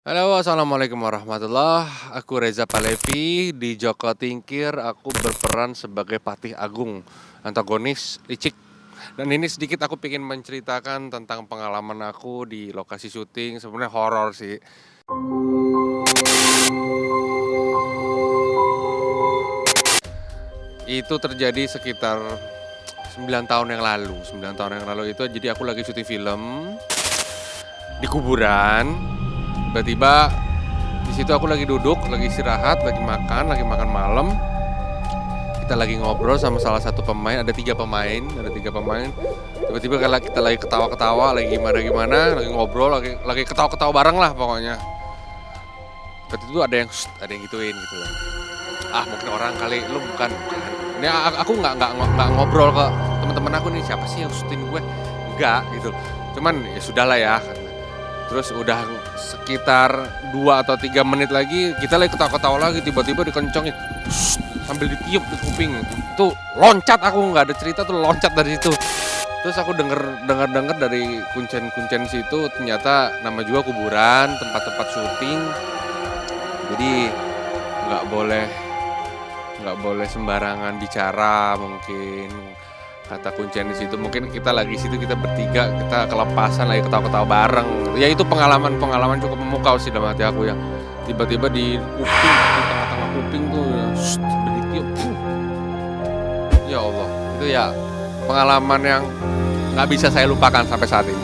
Halo, assalamualaikum warahmatullah. Aku Reza Palevi di Joko Tingkir. Aku berperan sebagai Patih Agung, antagonis licik. Dan ini sedikit aku ingin menceritakan tentang pengalaman aku di lokasi syuting. Sebenarnya horor sih. Itu terjadi sekitar 9 tahun yang lalu. 9 tahun yang lalu itu jadi aku lagi syuting film di kuburan. Tiba-tiba di situ aku lagi duduk, lagi istirahat, lagi makan malam. Kita lagi ngobrol sama salah satu pemain, ada tiga pemain. Tiba-tiba kalau kita lagi ketawa-ketawa, lagi gimana, lagi ngobrol, lagi ketawa-ketawa bareng lah pokoknya. Waktu itu ada yang gituin gitu loh. Ah, mungkin orang kali, lu bukan. Ini aku nggak ngobrol ke teman-teman aku nih, siapa sih yang syuting gue? Enggak gitu. Cuman ya sudahlah ya. Terus udah sekitar 2 atau 3 menit lagi kita lagi ketawa-ketawa lagi, tiba-tiba dikencongin sambil ditiup di kuping. Tuh loncat, aku nggak ada cerita tuh, loncat dari situ. Terus aku denger dari kuncen situ, ternyata nama juga kuburan, tempat-tempat syuting. Jadi nggak boleh sembarangan bicara, mungkin kata kuncian di situ. Mungkin kita lagi situ, kita bertiga, kita kelepasan lagi ketawa-ketawa bareng. Ya itu pengalaman cukup memukau sih dalam hati aku ya. Tiba-tiba di kuping, di tengah-tengah kuping tuh sambil ditiup. Ya Allah, itu ya pengalaman yang nggak bisa saya lupakan sampai saat ini.